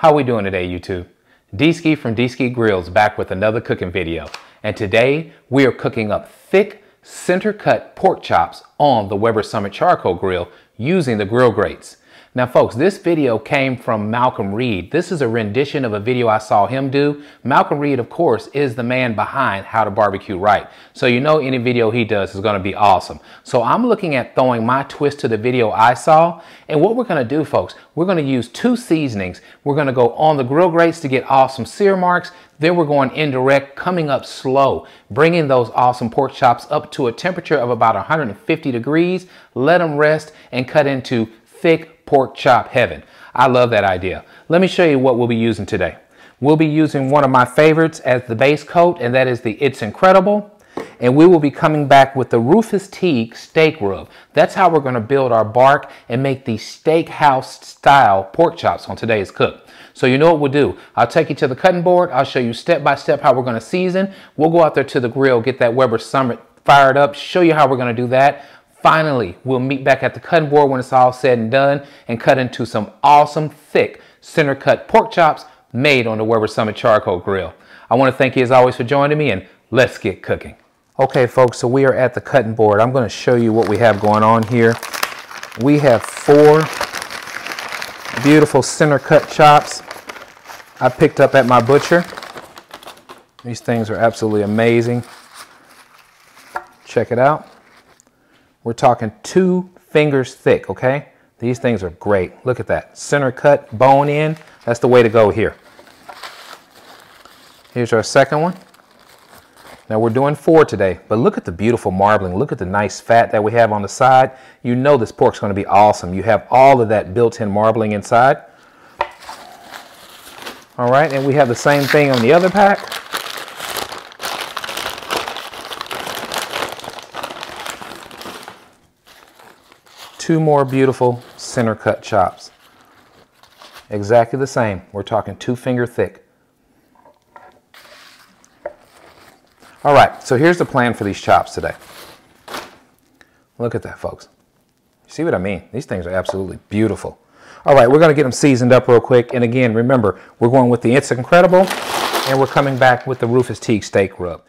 How we doing today, YouTube? D-Ski from D-Ski Grillz back with another cooking video. And today we are cooking up thick center cut pork chops on the Weber Summit charcoal grill using the grill grates. Now folks, this video came from Malcolm Reed. This is a rendition of a video I saw him do. Malcolm Reed, of course, is the man behind How to Barbecue Right. So you know any video he does is going to be awesome. So I'm looking at throwing my twist to the video I saw. And what we're going to do, folks, we're going to use two seasonings. We're going to go on the grill grates to get awesome sear marks. Then we're going indirect, coming up slow, bringing those awesome pork chops up to a temperature of about 150 degrees. Let them rest and cut into thick pork chop heaven. I love that idea. Let me show you what we'll be using today. We'll be using one of my favorites as the base coat, and that is the It's Incredible. And we will be coming back with the Rufus Teague Steak Rub. That's how we're going to build our bark and make these steakhouse style pork chops on today's cook. So you know what we'll do. I'll take you to the cutting board. I'll show you step by step how we're going to season. We'll go out there to the grill, get that Weber Summit fired up, show you how we're going to do that. Finally, we'll meet back at the cutting board when it's all said and done and cut into some awesome, thick, center cut pork chops made on the Weber Summit charcoal grill. I want to thank you as always for joining me, and let's get cooking. Okay, folks, so we are at the cutting board. I'm going to show you what we have going on here. We have 4 beautiful center cut chops I picked up at my butcher. These things are absolutely amazing. Check it out. We're talking 2 fingers thick, okay? These things are great. Look at that. Center cut, bone in. That's the way to go here. Here's our second one. Now we're doing 4 today, but look at the beautiful marbling. Look at the nice fat that we have on the side. You know this pork's going to be awesome. You have all of that built-in marbling inside. All right, and we have the same thing on the other pack. Two more beautiful center cut chops. Exactly the same. We're talking 2 finger thick. All right, so here's the plan for these chops today. Look at that, folks. You see what I mean? These things are absolutely beautiful. All right, we're going to get them seasoned up real quick. And again, remember, we're going with the It's Incredible, and we're coming back with the Rufus Teague Steak Rub.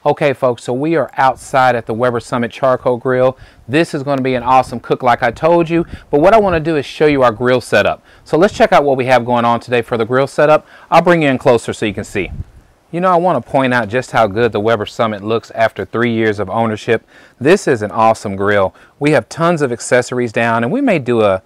Okay, folks, so we are outside at the Weber Summit charcoal grill. This is going to be an awesome cook like I told you, but what I want to do is show you our grill setup. So let's check out what we have going on today for the grill setup. I'll bring you in closer so you can see. You know, I want to point out just how good the Weber Summit looks after 3 years of ownership. This is an awesome grill. We have tons of accessories down, and we may do a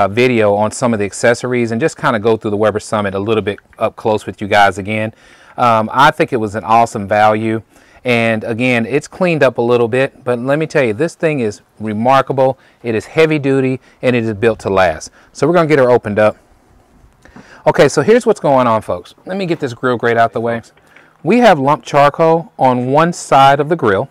video on some of the accessories and just kind of go through the Weber Summit a little bit up close with you guys again. I think it was an awesome value. And again, it's cleaned up a little bit, but let me tell you, this thing is remarkable. It is heavy duty and it is built to last. So we're going to get her opened up. Okay, so here's what's going on, folks. Let me get this grill grate out the way. We have lumped charcoal on one side of the grill.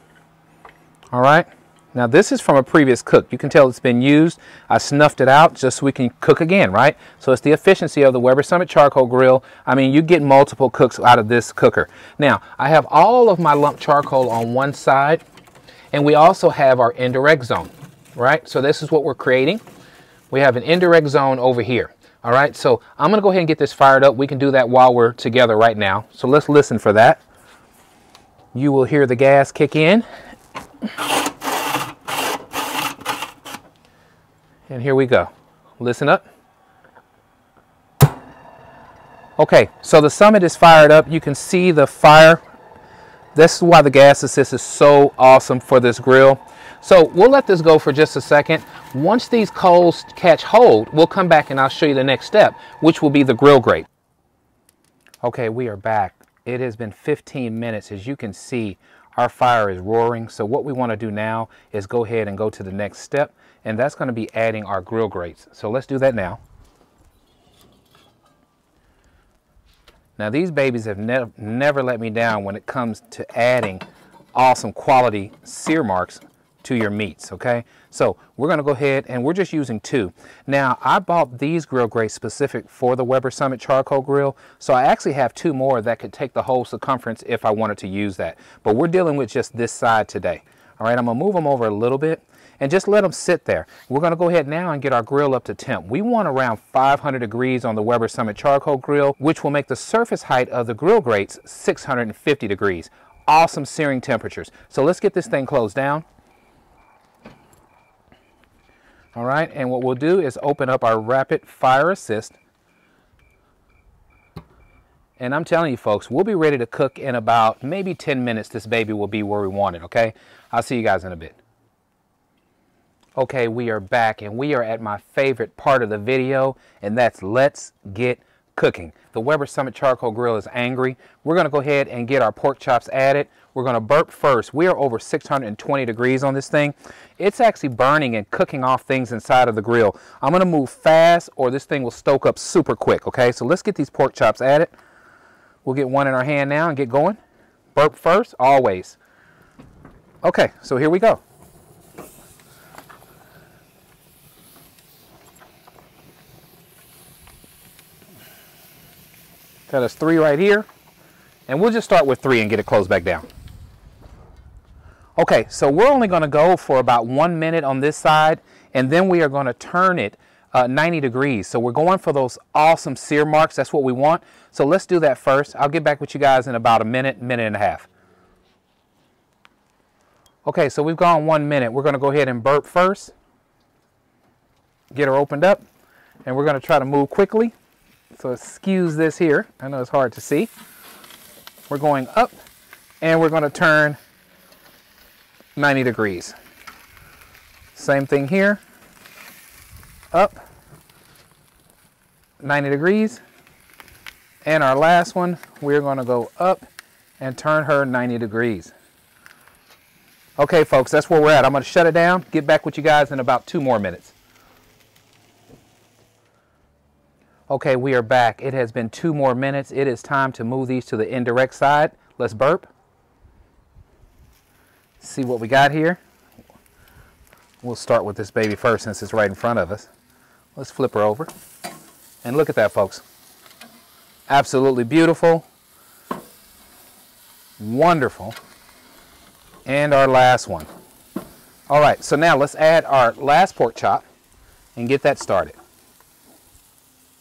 All right, Now this is from a previous cook. You can tell it's been used. I snuffed it out just so we can cook again, right? So it's the efficiency of the Weber Summit Charcoal Grill. I mean, you get multiple cooks out of this cooker. Now, I have all of my lump charcoal on one side, and we also have our indirect zone, right? So this is what we're creating. We have an indirect zone over here. All right, so I'm gonna go ahead and get this fired up. We can do that while we're together right now. So let's listen for that. You will hear the gas kick in. And here we go. Listen up. Okay, so the Summit is fired up. You can see the fire. This is why the gas assist is so awesome for this grill. So we'll let this go for just a second. Once these coals catch hold, we'll come back and I'll show you the next step, which will be the grill grate. Okay, we are back. It has been 15 minutes. As you can see, our fire is roaring. So what we want to do now is go ahead and go to the next step, and that's going to be adding our grill grates. So let's do that now. Now these babies have never let me down when it comes to adding awesome quality sear marks to your meats, okay? So we're gonna go ahead and we're just using 2. Now I bought these grill grates specific for the Weber Summit Charcoal Grill, so I actually have 2 more that could take the whole circumference if I wanted to use that. But we're dealing with just this side today. All right, I'm gonna move them over a little bit and just let them sit there. We're gonna go ahead now and get our grill up to temp. We want around 500 degrees on the Weber Summit Charcoal Grill, which will make the surface height of the grill grates 650 degrees. Awesome searing temperatures. So let's get this thing closed down. All right, and what we'll do is open up our rapid fire assist. And I'm telling you folks, we'll be ready to cook in about maybe 10 minutes. This baby will be where we want it, okay? I'll see you guys in a bit. Okay, we are back and we are at my favorite part of the video, and that's let's get cooking. The Weber Summit Charcoal Grill is angry. We're gonna go ahead and get our pork chops added. We're gonna burp first. We are over 620 degrees on this thing. It's actually burning and cooking off things inside of the grill. I'm gonna move fast or this thing will stoke up super quick, okay? So let's get these pork chops added. We'll get one in our hand now and get going. Burp first, always. Okay, so here we go. Got us 3 right here, and we'll just start with 3 and get it closed back down. Okay, so we're only going to go for about 1 minute on this side, and then we are going to turn it 90 degrees. So we're going for those awesome sear marks. That's what we want. So let's do that first. I'll get back with you guys in about a minute, minute and a half. Okay, so we've gone 1 minute. We're going to go ahead and burp first. Get her opened up, and we're going to try to move quickly. So excuse this here. I know it's hard to see. We're going up and we're going to turn 90 degrees. Same thing here. Up 90 degrees. And our last one, we're going to go up and turn her 90 degrees. Okay, folks, that's where we're at. I'm going to shut it down, get back with you guys in about 2 more minutes. Okay, we are back. It has been 2 more minutes. It is time to move these to the indirect side. Let's burp. See what we got here. We'll start with this baby first since it's right in front of us. Let's flip her over. And look at that, folks. Absolutely beautiful. Wonderful. And our last one. All right, so now let's add our last pork chop and get that started.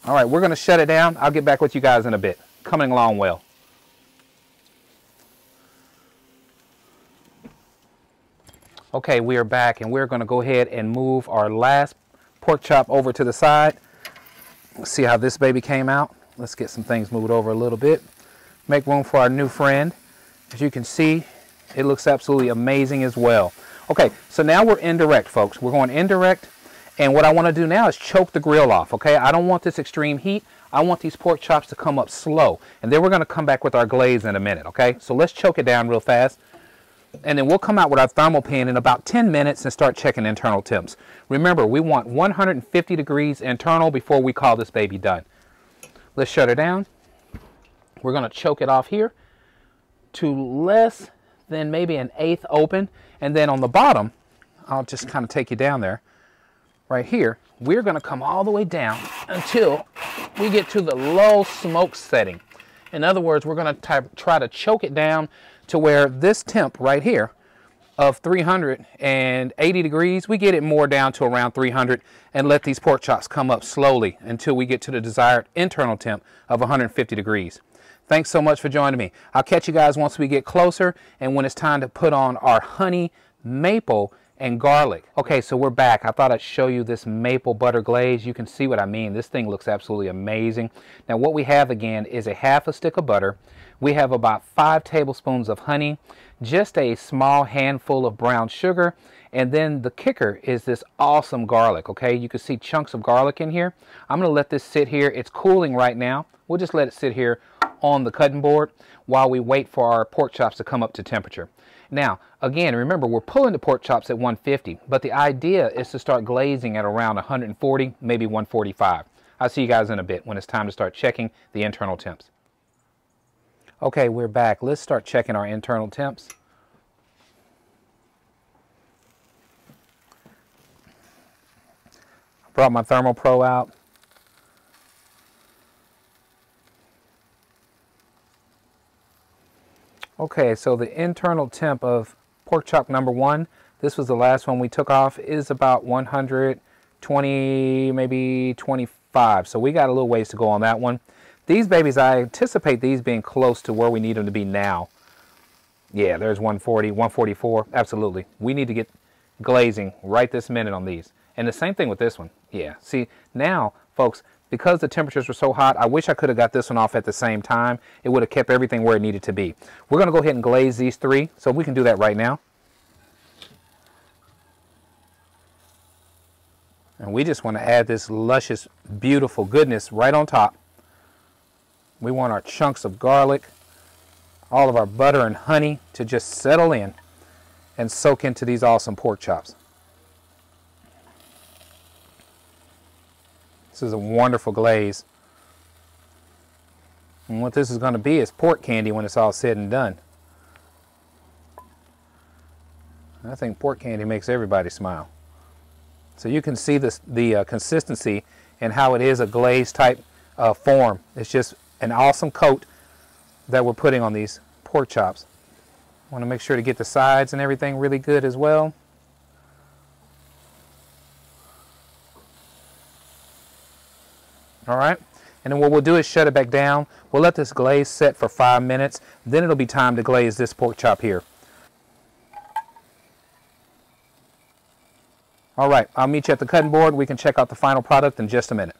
All right, we're going to shut it down. I'll get back with you guys in a bit. Coming along well. Okay, we are back and we're going to go ahead and move our last pork chop over to the side. Let's see how this baby came out. Let's get some things moved over a little bit. Make room for our new friend. As you can see, it looks absolutely amazing as well. Okay, so now we're indirect, folks. We're going indirect. And what I want to do now is choke the grill off, okay? I don't want this extreme heat. I want these pork chops to come up slow. And then we're going to come back with our glaze in a minute, okay? So let's choke it down real fast. And then we'll come out with our thermal pan in about 10 minutes and start checking internal temps. Remember, we want 150 degrees internal before we call this baby done. Let's shut her down. We're going to choke it off here to less than maybe 1/8 open. And then on the bottom, I'll just kind of take you down there. Right here, we're going to come all the way down until we get to the low smoke setting. In other words, we're going to try to choke it down to where this temp right here of 380 degrees, we get it more down to around 300 and let these pork chops come up slowly until we get to the desired internal temp of 150 degrees. Thanks so much for joining me. I'll catch you guys once we get closer and when it's time to put on our honey, maple, and garlic. Okay, so we're back. I thought I'd show you this maple butter glaze. You can see what I mean. This thing looks absolutely amazing. Now what we have again is a half a stick of butter. We have about 5 tablespoons of honey, just a small handful of brown sugar, and then the kicker is this awesome garlic, okay? You can see chunks of garlic in here. I'm gonna let this sit here. It's cooling right now. We'll just let it sit here on the cutting board while we wait for our pork chops to come up to temperature. Now, again, remember, we're pulling the pork chops at 150, but the idea is to start glazing at around 140, maybe 145. I'll see you guys in a bit when it's time to start checking the internal temps. Okay, we're back. Let's start checking our internal temps. I brought my Thermal Pro out. Okay, so the internal temp of pork chop number 1, this was the last one we took off, is about 120, maybe 25. So we got a little ways to go on that one. These babies, I anticipate these being close to where we need them to be now. Yeah, there's 140, 144, absolutely. We need to get glazing right this minute on these. And the same thing with this one. Yeah, see, now, folks, because the temperatures were so hot, I wish I could have got this one off at the same time. It would have kept everything where it needed to be. We're going to go ahead and glaze these 3, so we can do that right now. And we just want to add this luscious, beautiful goodness right on top. We want our chunks of garlic, all of our butter and honey to just settle in and soak into these awesome pork chops. This is a wonderful glaze. And what this is going to be is pork candy when it's all said and done. I think pork candy makes everybody smile. So you can see this, the consistency and how it is a glaze type form. It's just an awesome coat that we're putting on these pork chops. Want to make sure to get the sides and everything really good as well. All right, and then what we'll do is shut it back down. We'll let this glaze set for 5 minutes. Then it'll be time to glaze this pork chop here. All right, I'll meet you at the cutting board. We can check out the final product in just a minute.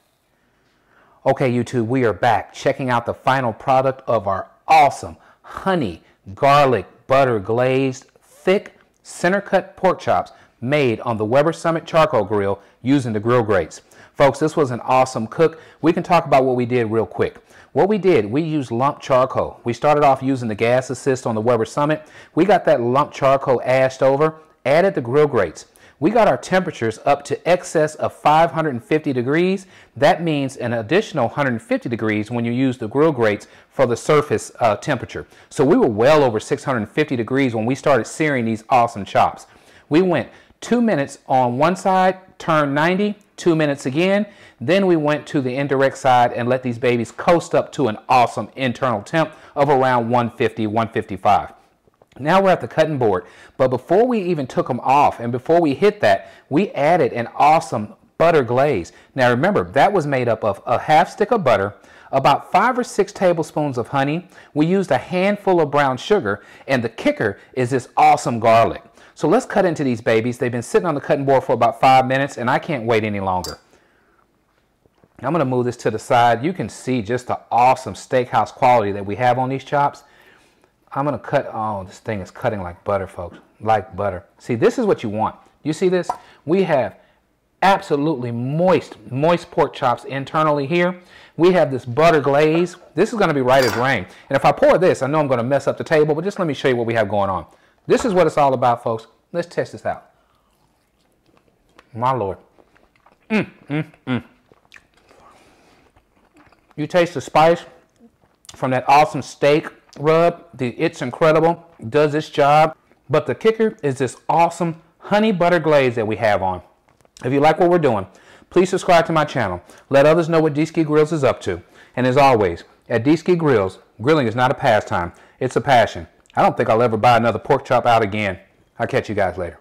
Okay, YouTube, we are back checking out the final product of our awesome honey, garlic, butter glazed, thick, center cut pork chops made on the Weber Summit Charcoal Grill using the grill grates. Folks, this was an awesome cook. We can talk about what we did real quick. What we did, we used lump charcoal. We started off using the gas assist on the Weber Summit. We got that lump charcoal ashed over, added the grill grates. We got our temperatures up to excess of 550 degrees. That means an additional 150 degrees when you use the grill grates for the surface temperature. So we were well over 650 degrees when we started searing these awesome chops. We went 2 minutes on one side, turned 90, 2 minutes again. Then we went to the indirect side and let these babies coast up to an awesome internal temp of around 150, 155. Now we're at the cutting board, but before we even took them off and before we hit that, we added an awesome butter glaze. Now remember, that was made up of a half stick of butter, about 5 or 6 tablespoons of honey. We used a handful of brown sugar, and the kicker is this awesome garlic. So let's cut into these babies. They've been sitting on the cutting board for about 5 minutes, and I can't wait any longer. I'm going to move this to the side. You can see just the awesome steakhouse quality that we have on these chops. I'm going to cut. Oh, this thing is cutting like butter, folks. Like butter. See, this is what you want. You see this? We have absolutely moist pork chops internally here. We have this butter glaze. This is going to be right as rain. And if I pour this, I know I'm going to mess up the table, but just let me show you what we have going on. This is what it's all about, folks. Let's test this out. My Lord. You taste the spice from that awesome steak rub. It's incredible. Does its job. But the kicker is this awesome honey butter glaze that we have on. If you like what we're doing, please subscribe to my channel. Let others know what D-Ski Grillz is up to. And as always, at D-Ski Grillz, grilling is not a pastime, it's a passion. I don't think I'll ever buy another pork chop out again. I'll catch you guys later.